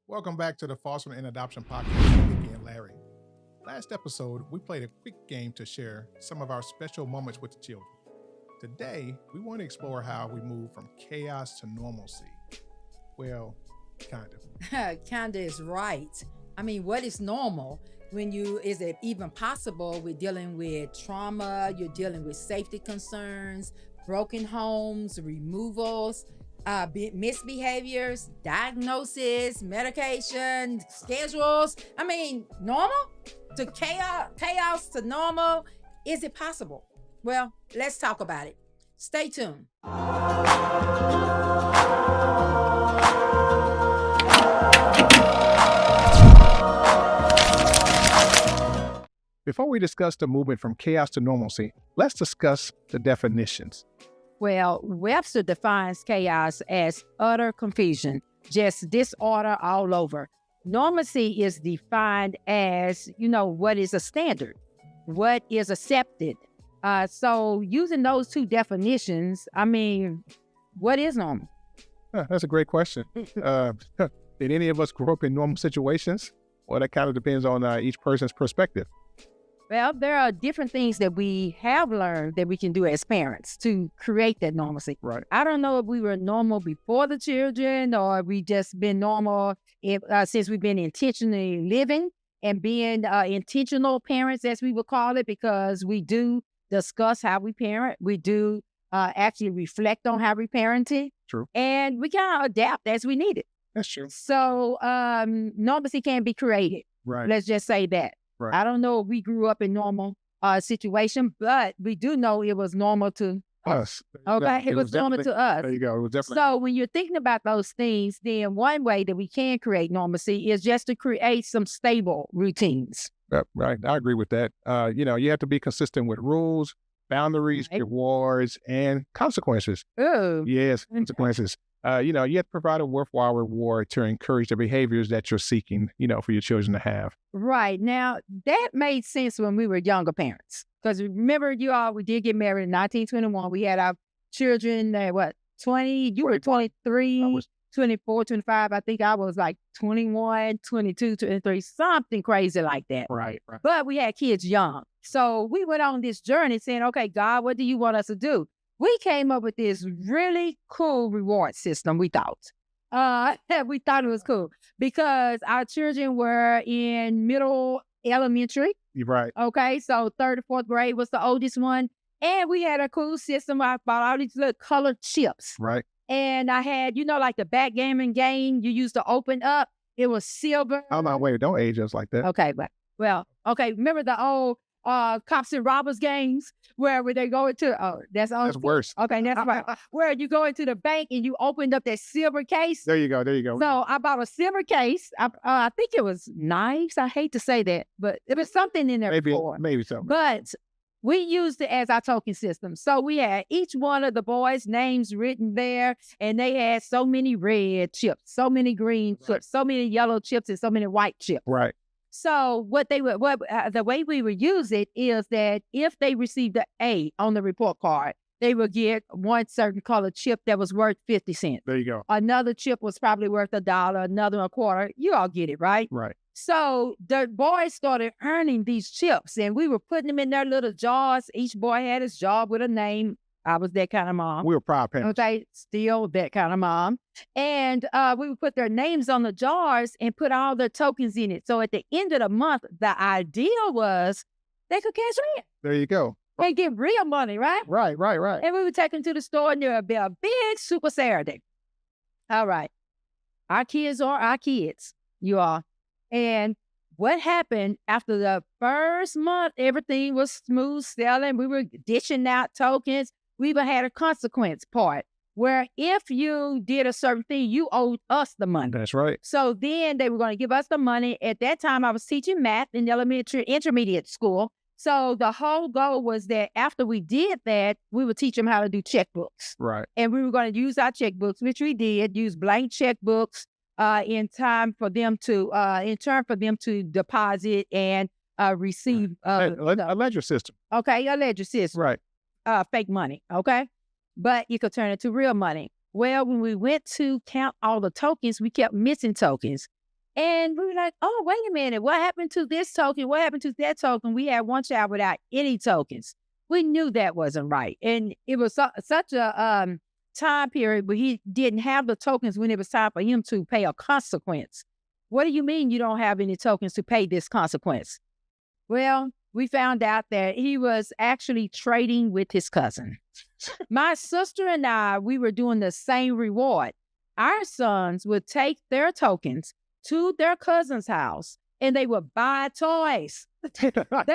Welcome back to the Foster and Adoption Podcast with Nikki and Larry. Last episode, we played a quick game to share some of our special moments with the children. Today, we want to explore how we move from chaos to normalcy. Well, kind of. Kinda is right. I mean, what is normal is it even possible? We're dealing with trauma, you're dealing with safety concerns, broken homes, removals, misbehaviors, diagnosis, medication, schedules. I mean, normal to chaos to normal. Is it possible? Well, let's talk about it. Stay tuned. Before we discuss the movement from chaos to normalcy, let's discuss the definitions. Well, Webster defines chaos as utter confusion, just disorder all over. Normalcy is defined as, what is a standard, what is accepted. So using those two definitions, what is normal? That's a great question. Did any of us grow up in normal situations? Well, that kind of depends on each person's perspective. Well, there are different things that we have learned that we can do as parents to create that normalcy. Right. I don't know if we were normal before the children or we just been normal since we've been intentionally living and being intentional parents, as we would call it, because we do discuss how we parent. We do actually reflect on how we parenting. True. And we kind of adapt as we need it. That's true. So normalcy can be created. Right. Let's just say that. Right. I don't know if we grew up in normal situation, but we do know it was normal to us. Okay, it was normal to us. There you go. It was definitely. So when you're thinking about those things, then one way that we can create normalcy is just to create some stable routines. Right. I agree with that. You have to be consistent with rules, boundaries, Right. rewards, and consequences. Oh, Yes, consequences. You have to provide a worthwhile reward to encourage the behaviors that you're seeking, for your children to have. right. Now, that made sense when we were younger parents. Because remember, we did get married in 1921. We had our children at 20? You were 23, 24, 25. I think I was like 21, 22, 23, something crazy like that. Right. But we had kids young. So we went on this journey saying, okay, God, what do you want us to do? We came up with this really cool reward system, we thought. We thought it was cool because our children were in middle elementary. You're right. Okay, so third or fourth grade was the oldest one. And we had a cool system. I bought all these little colored chips. Right. And I had, like the backgammon game you used to open up. It was silver. Oh, no, wait, don't age us like that. Okay, remember the old cops and robbers games where they go into, that's worse. Okay, that's right. Where you go into the bank and you opened up that silver case. There you go. So I bought a silver case. I think it was knives. I hate to say that, but there was something in there before. Maybe so. But we used it as our token system. So we had each one of the boys' names written there, and they had so many red chips, so many green chips, so many yellow chips, and so many white chips. Right. So the way we would use it is that if they received an A on the report card, they would get one certain color chip that was worth 50 cents. There you go. Another chip was probably worth $1, another a quarter. You all get it, right? Right. So the boys started earning these chips, and we were putting them in their little jars. Each boy had his jar with a name. I was that kind of mom. We were proud parents. Okay, still that kind of mom. And we would put their names on the jars and put all their tokens in it. So at the end of the month, the idea was they could cash in. There you go. And get real money, right? Right. And we would take them to the store, and there would be a big Super Saturday. All right. Our kids are our kids. You are. And what happened after the first month, everything was smooth sailing. We were dishing out tokens. We even had a consequence part where if you did a certain thing, you owed us the money. That's right. So then they were going to give us the money. At that time, I was teaching math in elementary, intermediate school. So the whole goal was that after we did that, we would teach them how to do checkbooks. Right. And we were going to use our checkbooks, which we did, use blank checkbooks in turn for them to deposit and receive a ledger system. Okay, a ledger system. Right. Fake money, okay? But you could turn it to real money. Well, when we went to count all the tokens, we kept missing tokens. And we were like, oh, wait a minute. What happened to this token? What happened to that token? We had one child without any tokens. We knew that wasn't right. And it was such a time period where he didn't have the tokens when it was time for him to pay a consequence. What do you mean you don't have any tokens to pay this consequence? Well, we found out that he was actually trading with his cousin. My sister and I, we were doing the same reward. Our sons would take their tokens to their cousin's house and they would buy toys. They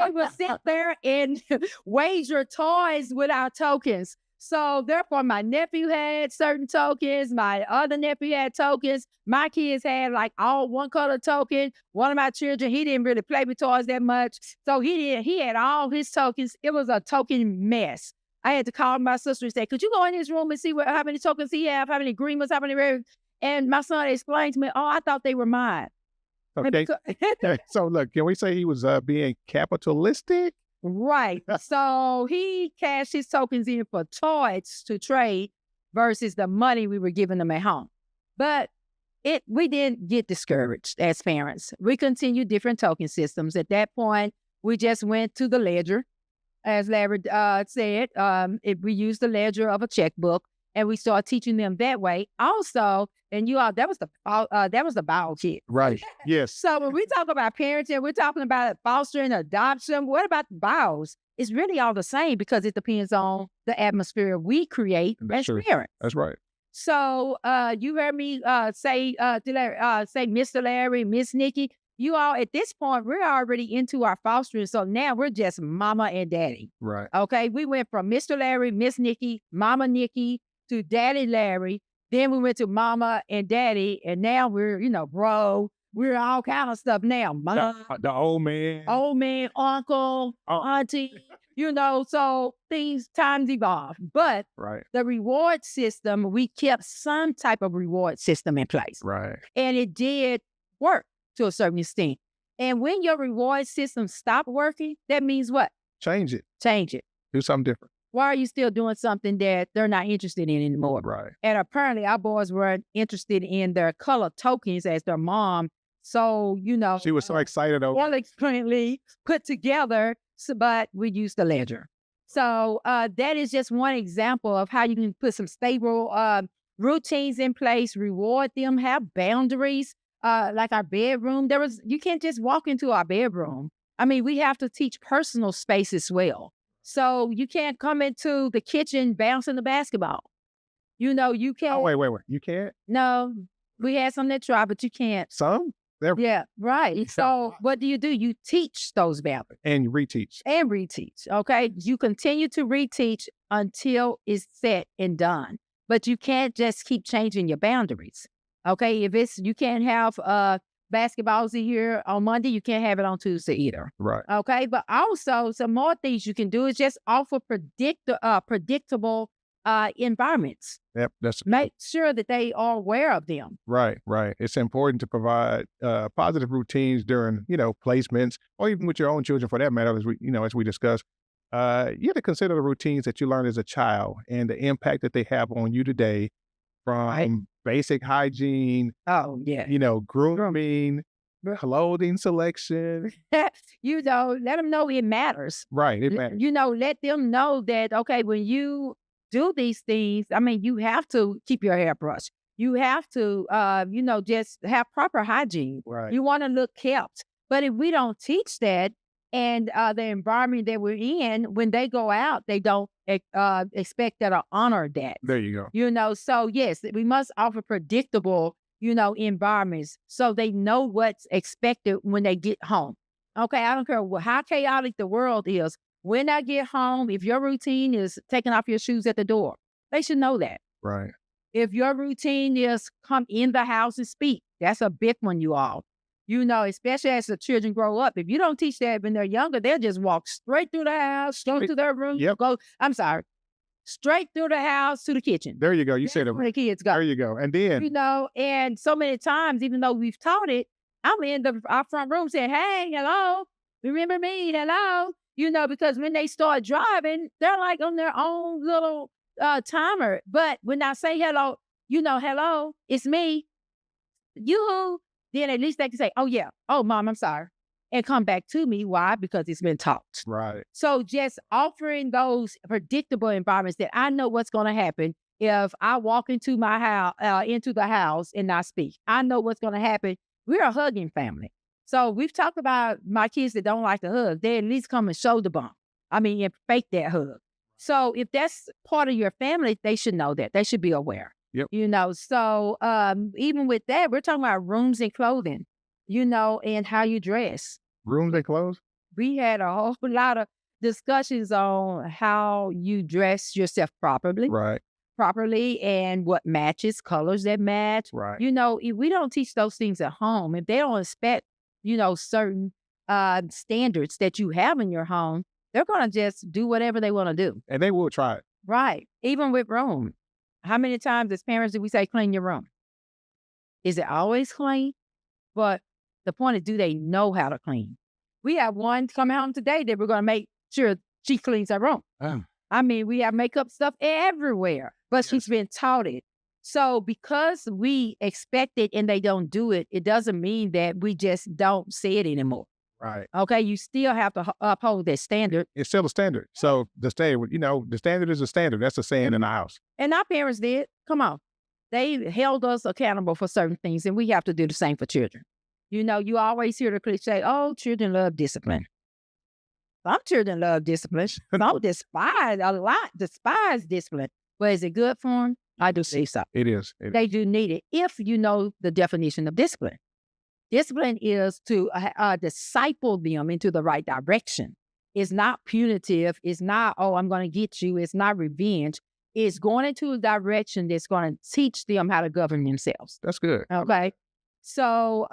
would sit there and wager toys with our tokens. So therefore, my nephew had certain tokens. My other nephew had tokens. My kids had like all one color token. One of my children, he didn't really play with toys that much. So he had all his tokens. It was a token mess. I had to call my sister and say, could you go in his room and see how many tokens he have, how many agreements, how many rare? And my son explained to me, oh, I thought they were mine. Okay. So look, can we say he was being capitalistic? Right. So he cashed his tokens in for toys to trade versus the money we were giving them at home. But we didn't get discouraged as parents. We continued different token systems. At that point, we just went to the ledger. As Larry said, we used the ledger of a checkbook, and we started teaching them that way. Also, and that was the bio kid. Right. Yes. So when we talk about parenting, we're talking about fostering, adoption. What about the bios? It's really all the same because it depends on the atmosphere we create as parents. That's right. So you heard me say Mr. Larry, Miss Nikki. You all, at this point, we're already into our fostering. So now we're just mama and daddy. Right. Okay. We went from Mr. Larry, Miss Nikki, Mama Nikki to Daddy Larry. Then we went to Mama and Daddy. And now we're, bro. We're all kind of stuff now. Mom, the old man, uncle, auntie, so times evolve. But the reward system, we kept some type of reward system in place. Right. And it did work to a certain extent. And when your reward system stopped working, that means what? Change it. Do something different. Why are you still doing something that they're not interested in anymore? Right. And apparently our boys weren't interested in their color tokens as their mom. So, she was so excited over elegantly put together, but we used the ledger. So that is just one example of how you can put some stable routines in place, reward them, have boundaries. Like our bedroom, you can't just walk into our bedroom. I mean, we have to teach personal space as well. So you can't come into the kitchen bouncing the basketball. You can't. Oh, wait. You can't? No, we had some that try, but you can't. Some? Yeah, right. So what do? You teach those boundaries. And you reteach. Okay? You continue to reteach until it's set and done. But you can't just keep changing your boundaries. Okay? You can't have basketballs in here on Monday, you can't have it on Tuesday either. Right. Okay? But also, some more things you can do is just offer predictable environments. Yep. Make sure that they are aware of them. Right. It's important to provide positive routines during, placements, or even with your own children for that matter, as we discussed. You have to consider the routines that you learned as a child and the impact that they have on you today, from basic hygiene. Oh, yeah. Grooming, clothing selection. Let them know it matters. Right. It matters. Let them know that, okay, when you do these things, I mean, you have to keep your hair brushed. You have to, just have proper hygiene. Right. You want to look kept. But if we don't teach that, and the environment that we're in, when they go out, they don't expect that or honor that. There you go. So yes, we must offer predictable, environments so they know what's expected when they get home. Okay, I don't care how chaotic the world is. When I get home, if your routine is taking off your shoes at the door, they should know that. Right. If your routine is come in the house and speak, that's a big one, you all. Especially as the children grow up. If you don't teach that when they're younger, they'll just walk straight through the house, go to their room, straight through the house to the kitchen. There you go. You said it. Where the kids go. There you go. And then, and so many times, even though we've taught it, I'm in our front room saying, hey, hello, remember me, hello. Because when they start driving, they're like on their own little timer. But when I say hello, hello, it's me. You then at least they can say, oh, yeah, oh, mom, I'm sorry, and come back to me. Why? Because it's been taught. Right. So just offering those predictable environments that I know what's going to happen if I walk into my house, into the house and not speak. I know what's going to happen. We're a hugging family. So we've talked about my kids that don't like to hug. They at least come and shoulder bump. And fake that hug. So if that's part of your family, they should know that. They should be aware. Yep. So even with that, we're talking about rooms and clothing, and how you dress. Rooms and clothes? We had a whole lot of discussions on how you dress yourself properly. Right. And what matches, colors that match. Right. If we don't teach those things at home, if they don't expect, certain standards that you have in your home, they're going to just do whatever they want to do. And they will try it. Right. Even with room. How many times as parents do we say, clean your room? Is it always clean? But the point is, do they know how to clean? We have one come home today that we're going to make sure she cleans her room. Oh. We have makeup stuff everywhere, but she's been taught it. So because we expect it and they don't do it, it doesn't mean that we just don't say it anymore. Right. Okay, you still have to uphold that standard. It's still a standard. So the standard is a standard. That's a saying in the house. And our parents did. Come on. They held us accountable for certain things, and we have to do the same for children. You always hear the cliche, oh, children love discipline. Some children love discipline. Some despise discipline. But is it good for them? I do see so. It is. They do need it if you know the definition of discipline. Discipline is to disciple them into the right direction. It's not punitive. It's not, oh, I'm going to get you. It's not revenge. It's going into a direction that's going to teach them how to govern themselves. That's good. Okay. So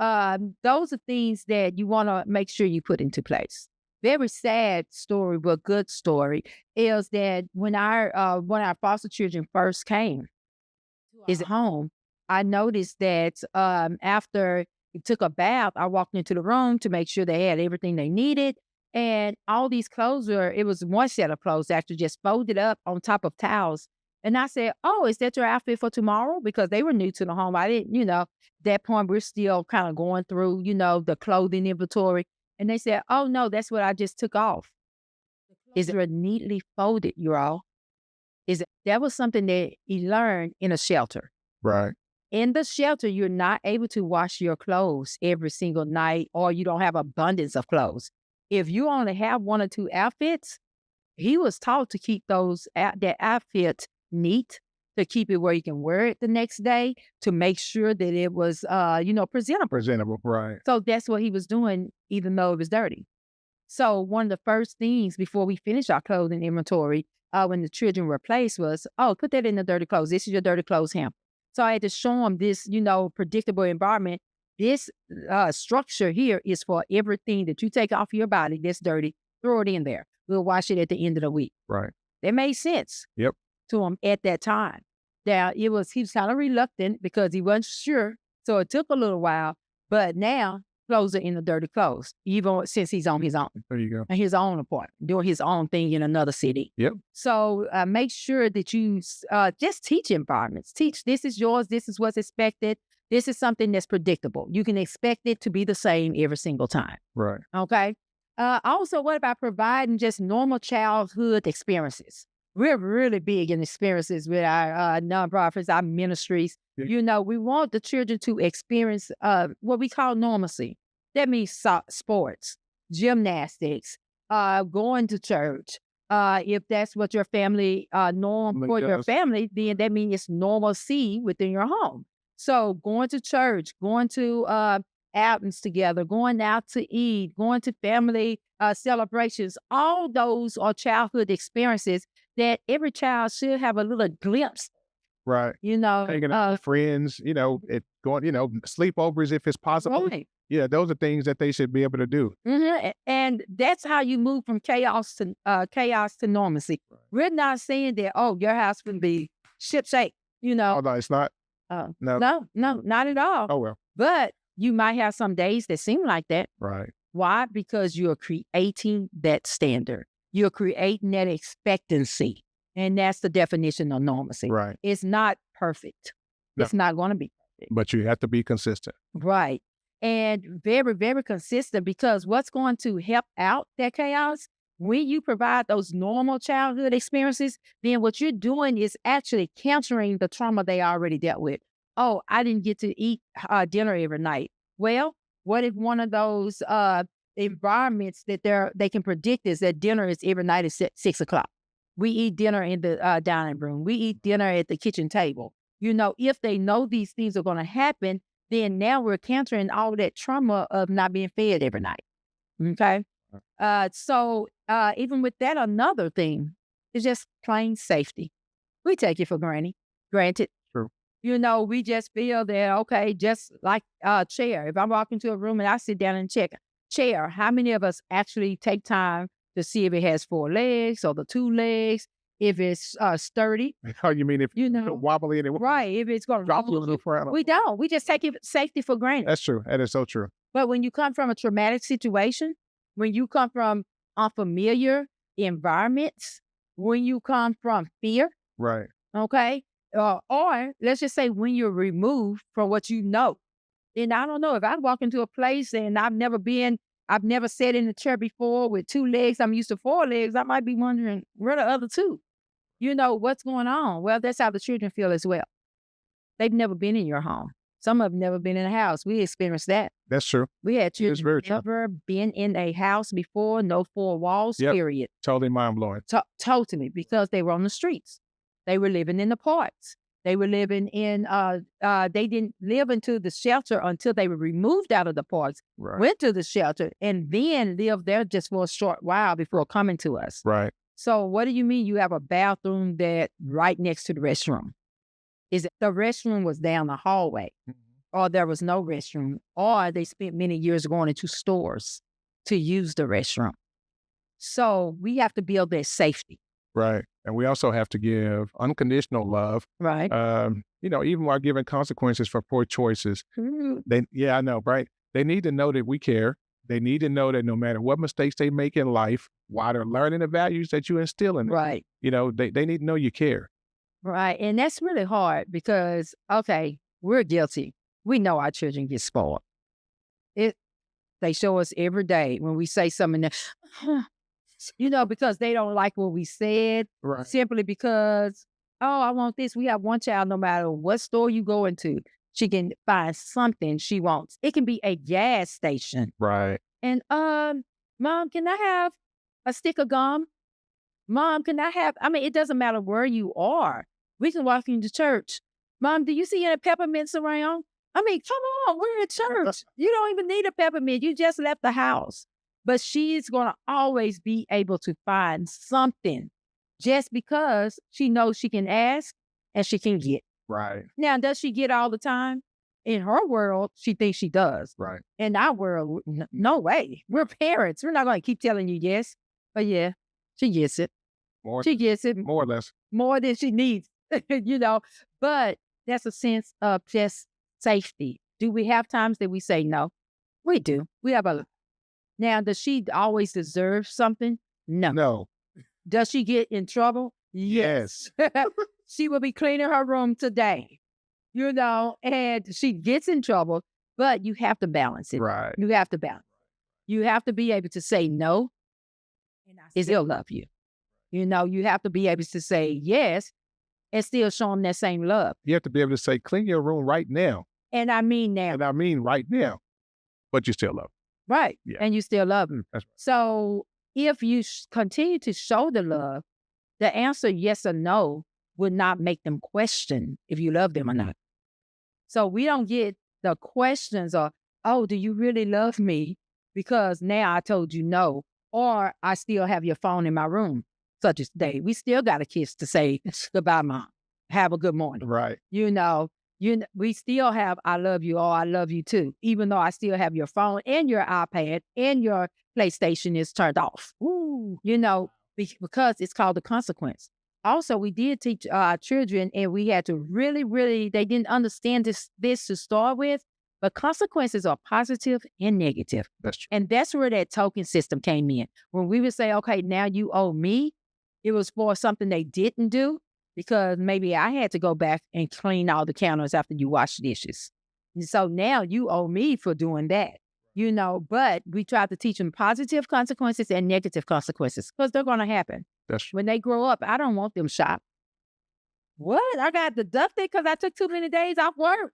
those are things that you want to make sure you put into place. Very sad story, but good story is that when our foster children first came is home, I noticed that after he took a bath, I walked into the room to make sure they had everything they needed. And all these clothes it was one set of clothes actually just folded up on top of towels. And I said, oh, is that your outfit for tomorrow? Because they were new to the home. I didn't, at that point, we're still kind of going through, the clothing inventory. And they said, oh, no, that's what I just took off. Is it neatly folded, you all? That was something that he learned in a shelter. Right. In the shelter, you're not able to wash your clothes every single night, or you don't have abundance of clothes. If you only have one or two outfits, he was taught to keep that outfit neat, to keep it where you can wear it the next day, to make sure that it was, presentable. Presentable, right. So that's what he was doing, even though it was dirty. So one of the first things before we finished our clothing inventory, when the children were placed was, oh, put that in the dirty clothes. This is your dirty clothes hamper. So I had to show them this, predictable environment. This structure here is for everything that you take off your body that's dirty, throw it in there. We'll wash it at the end of the week. Right. That made sense. Yep. To him at that time. Now, he was kind of reluctant because he wasn't sure. So it took a little while. But now, clothes are in the dirty clothes, even since he's on his own. There you go. And his own apartment, doing his own thing in another city. Yep. So make sure that you just teach environments. Teach, this is yours. This is what's expected. This is something that's predictable. You can expect it to be the same every single time. Right. Okay. Also, what about providing just normal childhood experiences? We're really big in experiences with our nonprofits, our ministries. Yeah. We want the children to experience what we call normalcy. That means sports, gymnastics, going to church. If that's what your family norm for your family, then that means it's normalcy within your home. So going to church, going to outings together, going out to eat, going to family celebrations, all those are childhood experiences that every child should have a little glimpse. Right. Hanging out with friends, sleepovers if it's possible. Right. Yeah, those are things that they should be able to do. Mm-hmm. And that's how you move from chaos to normalcy. Right. We're not saying that, your house would be shipshape, Oh, no, it's not. No, not at all. Oh, well. But you might have some days that seem like that. Right. Why? Because you're creating that standard. You're creating that expectancy. And that's the definition of normalcy. Right. It's not perfect. No. It's not going to be perfect. But you have to be consistent. Right. and very, very consistent, because what's going to help out that chaos, when you provide those normal childhood experiences, then what you're doing is actually countering the trauma they already dealt with. Oh, I didn't get to eat dinner every night. Well, what if one of those environments that they can predict is that dinner is every night at 6 o'clock. We eat dinner in the dining room. We eat dinner at the kitchen table. If they know these things are going to happen, then now we're countering all that trauma of not being fed every night. Okay. So even with that, another thing is just plain safety. We take it for granted. True. We just feel that, okay, just like a chair. If I walk into a room and I sit down and check chair, how many of us actually take time to see if it has 4 legs or the 2 legs, if it's sturdy? How you mean if wobbly and right? If it's going to drop you a little further? We don't. We just take safety for granted. That's true. That is so true. But when you come from a traumatic situation, when you come from unfamiliar environments, when you come from fear, right? Okay, or let's just say when you're removed from what you know. Then I don't know, if I walk into a place and I've never sat in a chair before with 2 legs, I'm used to 4 legs, I might be wondering, where are the other 2? What's going on? Well, that's how the children feel as well. They've never been in your home. Some have never been in a house. We experienced that. That's true. We had children never been in a house before, no 4 walls, period. Totally mind-blowing. Totally, because they were on the streets. They were living in the parks. They were living in, they didn't live into the shelter until they were removed out of the parks, went to the shelter, and then lived there just for a short while before coming to us. Right. So what do you mean you have a bathroom that right next to the restroom? Is it the restroom was down the hallway, or there was no restroom, or they spent many years going into stores to use the restroom? So we have to build that safety. Right. And we also have to give unconditional love. Right. Even while giving consequences for poor choices. I know, right? They need to know that we care. They need to know that no matter what mistakes they make in life, while they're learning the values that you instill in them, right. They need to know you care. Right. And that's really hard because, okay, we're guilty. We know our children get spoiled. They show us every day when we say something that, because they don't like what we said, simply because, oh, I want this. We have one child, no matter what store you go into, she can find something she wants. It can be a gas station. Right. And, Mom, can I have a stick of gum? Mom, can I have, it doesn't matter where you are. We can walk into church. Mom, do you see any peppermints around? Come on, we're at church. You don't even need a peppermint. You just left the house. But she's going to always be able to find something just because she knows she can ask and she can get. Right. Now, does she get all the time? In her world, she thinks she does. Right. In our world, no way. We're parents. We're not going to keep telling you yes. But yeah, she gets it. She gets it. More or less. More than she needs, But that's a sense of just safety. Do we have times that we say no? We do. We have Now, does she always deserve something? No. No. Does she get in trouble? Yes. She will be cleaning her room today, and she gets in trouble, but you have to balance it. Right. You have to balance. You have to be able to say no, and still love you. You have to be able to say yes and still show them that same love. You have to be able to say, clean your room right now. And I mean now. And I mean right now. But you still love them. Right. Yeah. And you still love them. That's right. So if you continue to show the love, the answer yes or no would not make them question if you love them or not. So we don't get the questions of, oh, do you really love me? Because now I told you no, or I still have your phone in my room. Such as today, we still got a kiss to say goodbye, Mom. Have a good morning. Right. We still have I love you or I love you too, even though I still have your phone and your iPad and your PlayStation is turned off. Ooh. Because it's called the consequence. Also, we did teach our children, and we had to really, really, they didn't understand this to start with, but consequences are positive and negative. That's true. And that's where that token system came in. When we would say, okay, now you owe me, it was for something they didn't do, because maybe I had to go back and clean all the counters after you wash dishes. And so now you owe me for doing that, but we try to teach them positive consequences and negative consequences because they're going to happen. When they grow up, I don't want them shocked. What? I got deducted because I took too many days off work.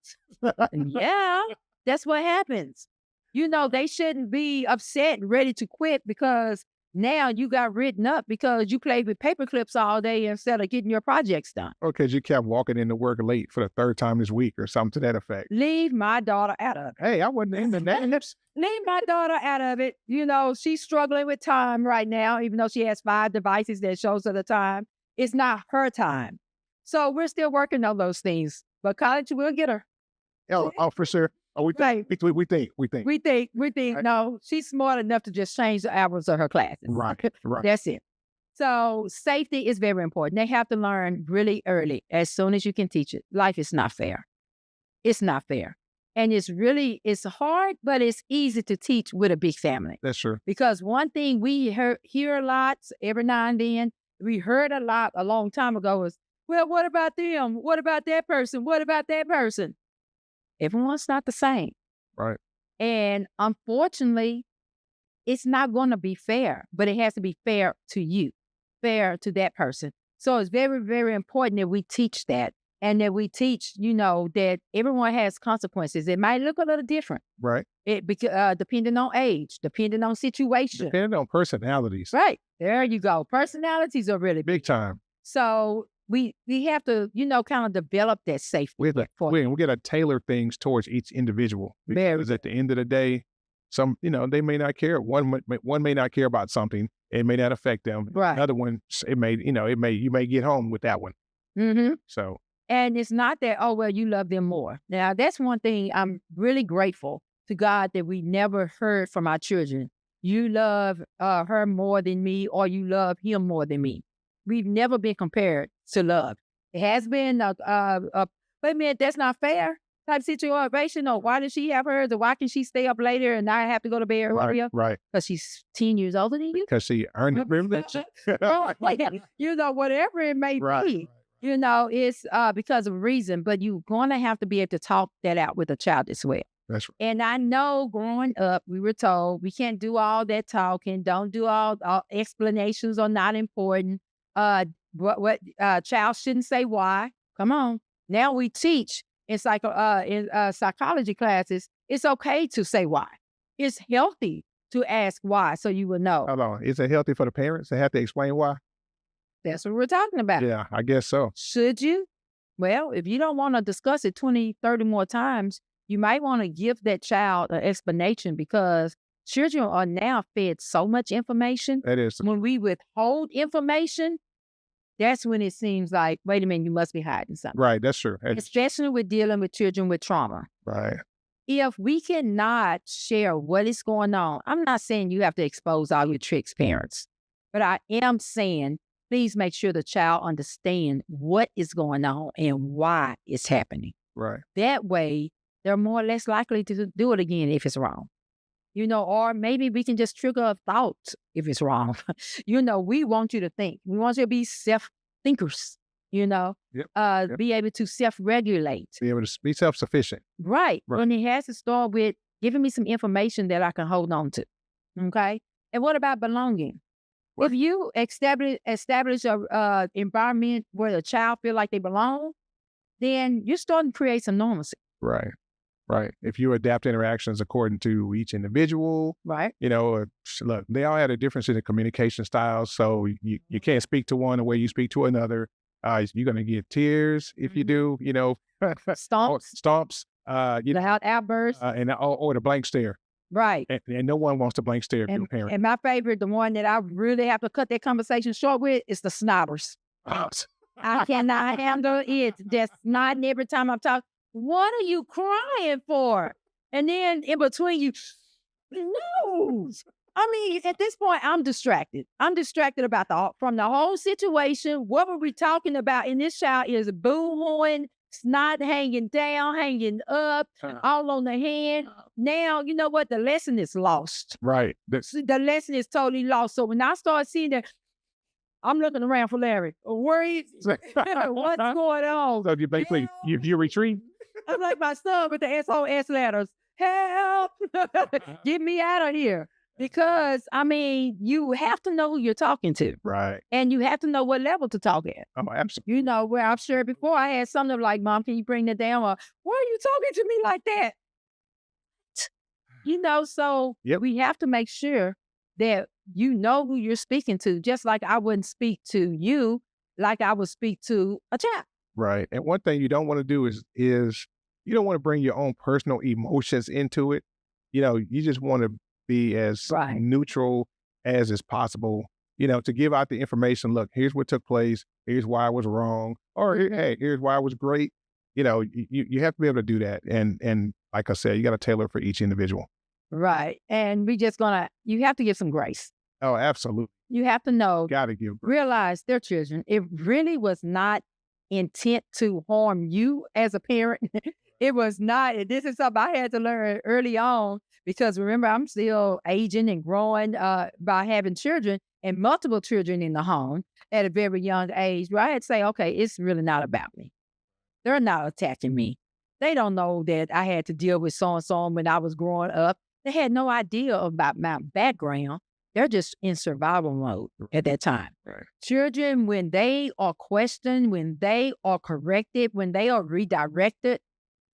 Yeah, that's what happens. They shouldn't be upset and ready to quit because now you got written up because you played with paper clips all day instead of getting your projects done. Or because you kept walking into work late for the third time this week or something to that effect. Leave my daughter out of it. Hey, I wasn't into that. Leave my daughter out of it. She's struggling with time right now, even though she has 5 devices that shows her the time. It's not her time. So we're still working on those things. But college will get her. Oh, for sure. Oh, we think. Right. No, she's smart enough to just change the hours of her classes. Right. That's it. So safety is very important. They have to learn really early, as soon as you can teach it. Life is not fair. It's not fair. And it's hard, but it's easy to teach with a big family. That's true. Because one thing we hear a lot every now and then, we heard a lot a long time ago was, well, what about them? What about that person? What about that person? Everyone's not the same. Right. And unfortunately, it's not going to be fair, but it has to be fair to you, fair to that person. So it's very, very important that we teach that and that we teach, that everyone has consequences. It might look a little different. Right. Depending on age, depending on situation. Depending on personalities. Right. There you go. Personalities are really big time. So we have to, kind of develop that safety. We got to tailor things towards each individual. Because at the end of the day, some, they may not care. One may not care about something. It may not affect them. Right. Another one, you may get home with that one. Mm-hmm. So. And it's not that, oh, well, you love them more. Now, that's one thing I'm really grateful to God that we never heard from our children. You love her more than me, or you love him more than me. We've never been compared to love. It has been wait a minute, that's not fair type situation. Or why does she have hers? Or why can she stay up later and I have to go to bed earlier? Right. Because she's 10 years older than you? Because she earned the privilege. Whatever it may be. It's because of a reason, but you're going to have to be able to talk that out with a child as well. That's right. And I know growing up, we were told we can't do all that talking. Don't do all explanations are not important. What child shouldn't say why. Come on. Now we teach in psychology classes, it's okay to say why. It's healthy to ask why, so you will know. Hold on. Is it healthy for the parents to have to explain why? That's what we're talking about. Yeah, I guess so. Should you? Well, if you don't want to discuss it 20, 30 more times, you might want to give that child an explanation because children are now fed so much information. That is. When we withhold information, that's when it seems like, wait a minute, you must be hiding something. Right, that's true. Especially with dealing with children with trauma. Right. If we cannot share what is going on, I'm not saying you have to expose all your tricks, parents, but I am saying please make sure the child understands what is going on and why it's happening. Right. That way, they're more or less likely to do it again if it's wrong. Or maybe we can just trigger a thought if it's wrong. We want you to think. We want you to be self-thinkers, Yep. Be able to self-regulate. Be able to be self-sufficient. Right. And it has to start with giving me some information that I can hold on to. Okay? And what about belonging? Right. If you establish a environment where the child feel like they belong, then you're starting to create some normalcy. Right. Right. If you adapt interactions according to each individual, right. Look, they all had a difference in the communication styles. So you can't speak to one the way you speak to another. You're going to get tears if you do, stomps, loud outbursts, or the blank stare. Right. And no one wants to blank stare at your parent. And my favorite, the one that I really have to cut that conversation short with, is the snobbers. I cannot handle it. Just nodding every time I'm talking. What are you crying for? And then in between you, no. I mean, at this point, I'm distracted. I'm distracted from the whole situation. What were we talking about? And this child is boo-hooing, snot hanging down, hanging up, all on the hand. Now, you know what? The lesson is lost. Right. The lesson is totally lost. So when I start seeing that, I'm looking around for Larry. Where is what's going on? So you basically, you retreat? I'm like my son with the SOS letters. Help! Get me out of here. Because, I mean, you have to know who you're talking to. Right. And you have to know what level to talk at. Oh, absolutely. You know, where I've shared before, I had something like, Mom, can you bring that down? Or, why are you talking to me like that? You know, so we have to make sure that you know who you're speaking to, just like I wouldn't speak to you like I would speak to a child. Right. And one thing you don't want to do is you don't want to bring your own personal emotions into it. You know, you just want to be as neutral as is possible, you know, to give out the information. Look, here's what took place. Here's why I was wrong. Or, hey, here's why I was great. You know, you have to be able to do that. And like I said, you got to tailor for each individual. Right. And you have to give some grace. Oh, absolutely. You have to know, realize they're children. It really was not intent to harm you as a parent. It was not. This is something I had to learn early on because remember, I'm still aging and growing by having children and multiple children in the home at a very young age where I had to say, okay, it's really not about me. They're not attacking me. They don't know that I had to deal with so-and-so when I was growing up. They had no idea about my background. They're just in survival mode at that time. Right. Children, when they are questioned, when they are corrected, when they are redirected,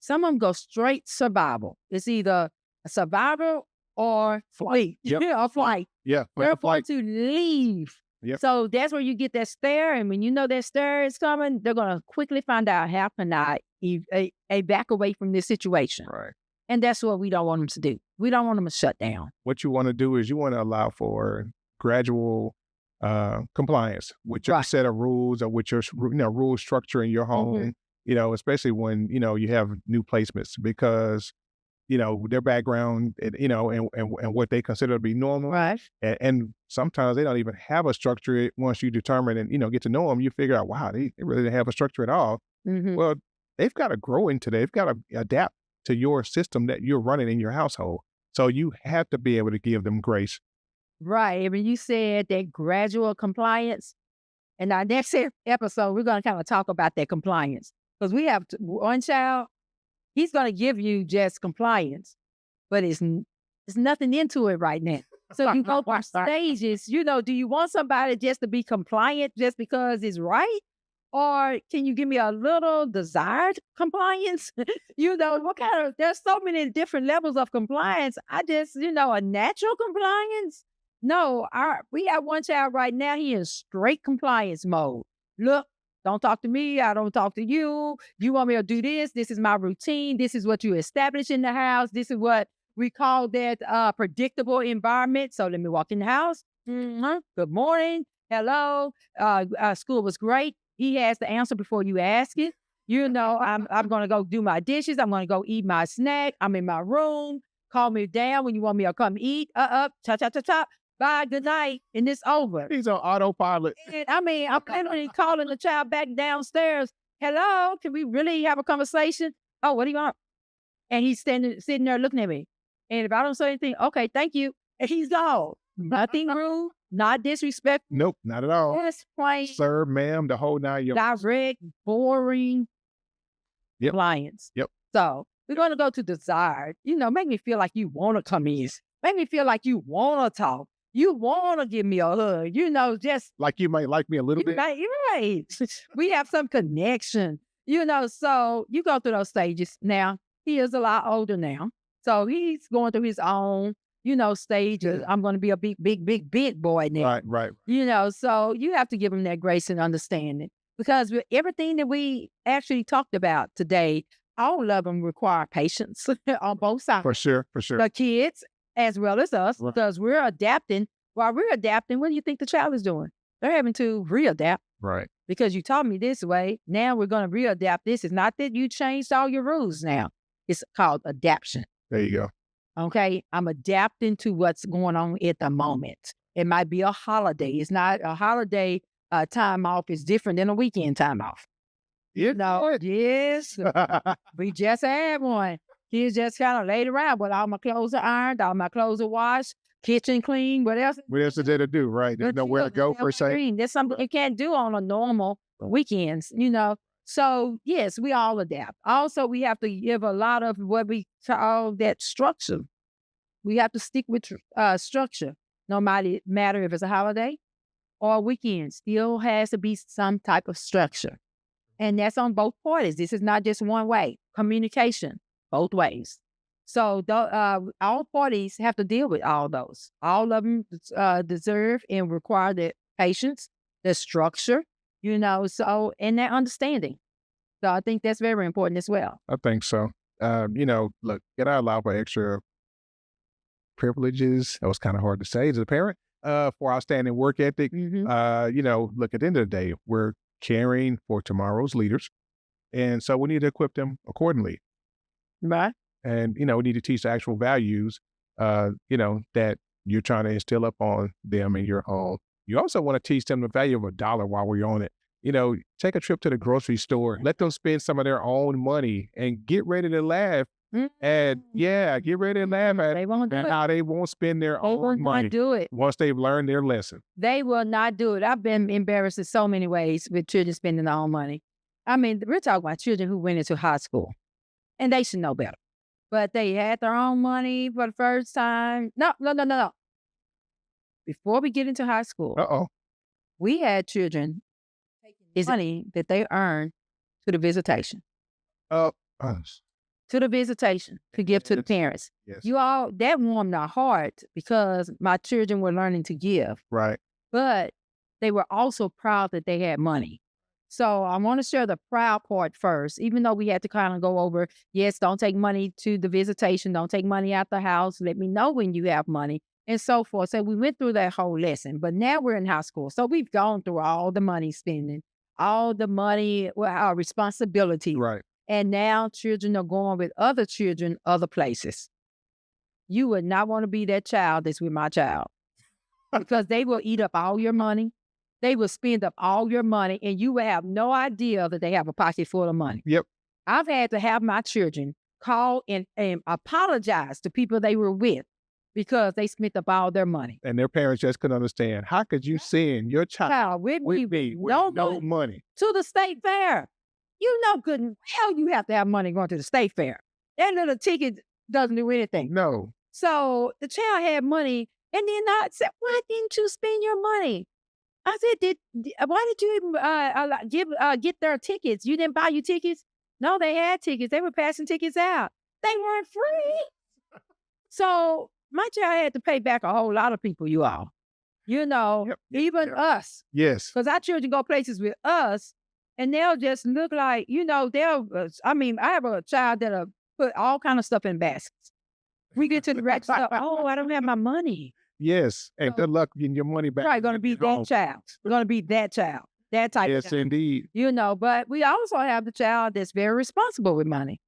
some of them go straight survival. It's either a survival or flight. Or flight. Yeah. They're going to leave. Yep. So that's where you get that stare. And when you know that stare is coming, they're going to quickly find out how can I back away from this situation. Right. And that's what we don't want them to do. We don't want them to shut down. What you want to do is you want to allow for gradual compliance with your set of rules or with your rule structure in your home, you know, especially when, you know, you have new placements because, you know, their background, you know, and what they consider to be normal. Right. And sometimes they don't even have a structure. Once you determine and, you know, get to know them, you figure out, wow, they really didn't have a structure at all. Well, they've got to grow into that. They've got to adapt to your system that you're running in your household. So you have to be able to give them grace. Right. I mean, you said that gradual compliance. And our next episode, we're going to kind of talk about that compliance. Because we have one child, he's going to give you just compliance, but it's nothing into it right now. So you go through stages, you know, do you want somebody just to be compliant just because it's right? Or can you give me a little desired compliance? You know, there's so many different levels of compliance. A natural compliance? No, we have one child right now, he is straight compliance mode. Look, don't talk to me, I don't talk to you. You want me to do this? This is my routine. This is what you establish in the house. This is what we call that predictable environment. So let me walk in the house. Good morning. Hello. School was great. He has the answer before you ask it. You know, I'm going to go do my dishes. I'm going to go eat my snack. I'm in my room. Call me down when you want me to come eat. Chop. Bye, good night. And it's over. He's on autopilot. And, I mean, I'm literally calling the child back downstairs. Hello, can we really have a conversation? Oh, what do you want? And he's sitting there looking at me. And if I don't say anything, okay, thank you. And he's gone. Nothing rude. Not disrespectful. Nope, not at all. Just plain. Sir, ma'am, the whole 9 yards. Direct, boring clients. Yep. So we're going to go to desired. You know, make me feel like you want to come in. Make me feel like you want to talk. You want to give me a hug. You know, just. Like you might like me a little bit. Right. We have some connection. You know, so you go through those stages. Now, he is a lot older now. So he's going through his own, you know, stages. I'm going to be a big boy now. Right. You know, so you have to give him that grace and understanding because with everything that we actually talked about today, all of them require patience on both sides. For sure. The kids as well as us, because we're adapting. While we're adapting, what do you think the child is doing? They're having to readapt. Right. Because you taught me this way. Now we're going to readapt this. It's not that you changed all your rules now. It's called adaptation. There you go. Okay, I'm adapting to what's going on at the moment. It might be a holiday. It's not a holiday time off is different than a weekend time off. Yes. We just had one. Kids just kind of laid around, but all my clothes are ironed, all my clothes are washed, kitchen clean, what else? What else is there to do, right? There's nowhere to go per se. There's something you can't do on a normal weekends, you know. So yes, we all adapt. Also, we have to give a lot of what we call that structure. We have to stick with structure, no matter if it's a holiday or a weekend. Still has to be some type of structure, and that's on both parties. This is not just one way. Communication, both ways. So all parties have to deal with all those. All of them deserve and require the patience, the structure, so and that understanding. So I think that's very important as well. I think so. Look, can I allow for extra privileges? That was kind of hard to say as a parent. For outstanding work ethic. Hmm. Look, at the end of the day, we're caring for tomorrow's leaders. And so we need to equip them accordingly. Right. And, we need to teach the actual values, that you're trying to instill upon them in your home. You also want to teach them the value of $1 while we're on it. Take a trip to the grocery store, let them spend some of their own money and get ready to laugh. And get ready to laugh at They won't do it. how they won't spend their They will own money not do it. once they've learned their lesson. They will not do it. I've been embarrassed in so many ways with children spending their own money. I mean, we're talking about children who went into high school, and they should know better. But they had their own money for the first time. No. Before we get into high school, we had children taking money that they earned to the visitation. To the visitation to give to the parents. Yes. That warmed our heart because my children were learning to give. Right. But they were also proud that they had money. So I want to share the proud part first, even though we had to kind of go over, yes, don't take money to the visitation, don't take money out the house, let me know when you have money, and so forth. So we went through that whole lesson, but now we're in high school. So we've gone through all the money spending, all the money, our responsibility. Right. And now children are going with other children, other places. You would not want to be that child that's with my child because they will eat up all your money. They will spend up all your money and you will have no idea that they have a pocket full of money. Yep. I've had to have my children call and apologize to people they were with because they spent up all their money. And their parents just couldn't understand. How could you send your child with me with no money to the state fair? You know good and well you have to have money going to the state fair. That little ticket doesn't do anything. No. So the child had money, and then I said, why didn't you spend your money? I said, why did you even get their tickets? You didn't buy your tickets? No, they had tickets. They were passing tickets out. They weren't free. So my child had to pay back a whole lot of people, you all. Even us. Yes. Because our children go places with us, and they'll just look like, I have a child that'll put all kind of stuff in baskets. We get to the rec stuff. Oh, I don't have my money. Yes. And good luck getting your money back. Right, going to be that child. Going to be that child. That type of child. Yes, indeed. But we also have the child that's very responsible with money.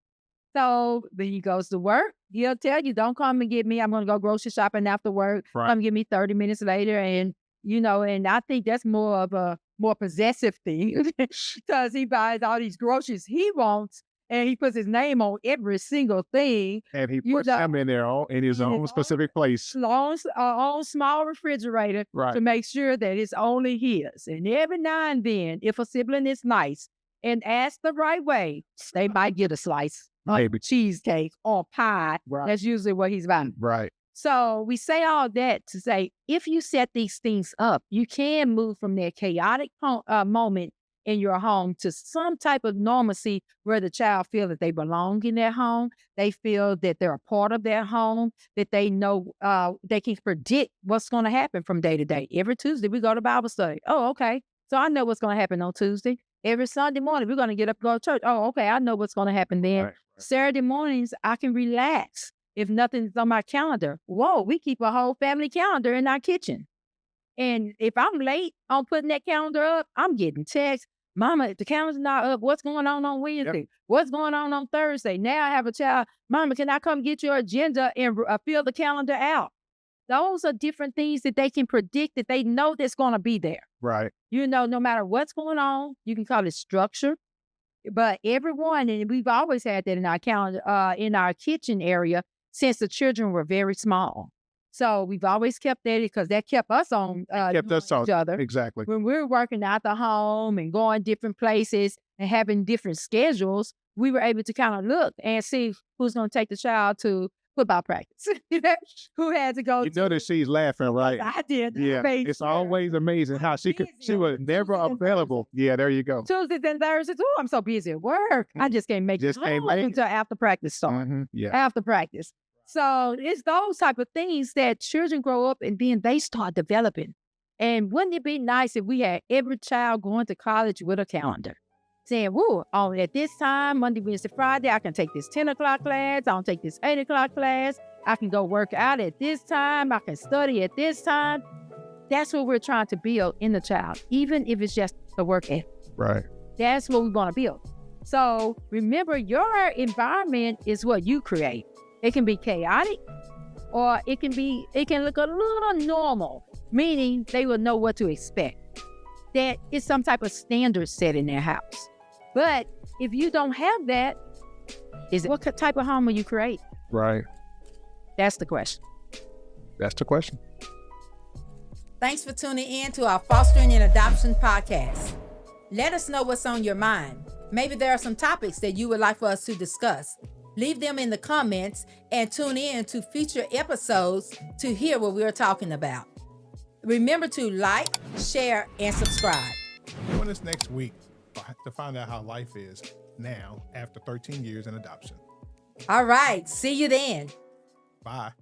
So when he goes to work, he'll tell you, don't come and get me. I'm going to go grocery shopping after work. Right. Come get me 30 minutes later. And, and I think that's more of a more possessive thing because he buys all these groceries he wants and he puts his name on every single thing. And he puts them in there in his own specific place. Own small refrigerator to make sure that it's only his. And every now and then, if a sibling is nice and asks the right way, they might get a slice of cheesecake or pie. Right. That's usually what he's buying. Right. So we say all that to say, if you set these things up, you can move from that chaotic moment in your home to some type of normalcy where the child feels that they belong in their home. They feel that they're a part of their home, that they know they can predict what's going to happen from day to day. Every Tuesday, we go to Bible study. Oh, okay. So I know what's going to happen on Tuesday. Every Sunday morning, we're going to get up and go to church. Oh, okay. I know what's going to happen then. Right. Saturday mornings, I can relax. If nothing's on my calendar, we keep a whole family calendar in our kitchen. And if I'm late on putting that calendar up, I'm getting texts. Mama, if the calendar's not up, what's going on Wednesday? Yep. What's going on Thursday? Now I have a child. Mama, can I come get your agenda and fill the calendar out? Those are different things that they can predict that they know that's going to be there. Right. No matter what's going on, you can call it structure. But everyone, and we've always had that in our calendar, in our kitchen area, since the children were very small. So we've always kept that because that kept us on Kept us knowing each other. Exactly. When we're working out the home and going different places and having different schedules, we were able to kind of look and see who's going to take the child to football practice. Who had to go. You know that she's laughing, right? I did. Yeah. It's always amazing how she was never available. Yeah, there you go. Tuesdays and Thursdays. Oh, I'm so busy at work. I just can't make it home until after practice starts. Yeah. After practice. So it's those type of things that children grow up and then they start developing. And wouldn't it be nice if we had every child going to college with a calendar? Saying, woo, on at this time, Monday, Wednesday, Friday, I can take this 10 o'clock class. I'll take this 8 o'clock class. I can go work out at this time. I can study at this time. That's what we're trying to build in the child, even if it's just the work ethic. Right. That's what we want to build. So remember, your environment is what you create. It can be chaotic, or it can look a little normal, meaning they will know what to expect. That is some type of standard set in their house. But if you don't have that, what type of home will you create? Right. That's the question. That's the question. Thanks for tuning in to our Fostering and Adoption podcast. Let us know what's on your mind. Maybe there are some topics that you would like for us to discuss. Leave them in the comments and tune in to future episodes to hear what we're talking about. Remember to like, share, and subscribe. Join us next week to find out how life is now after 13 years in adoption. All right, see you then. Bye.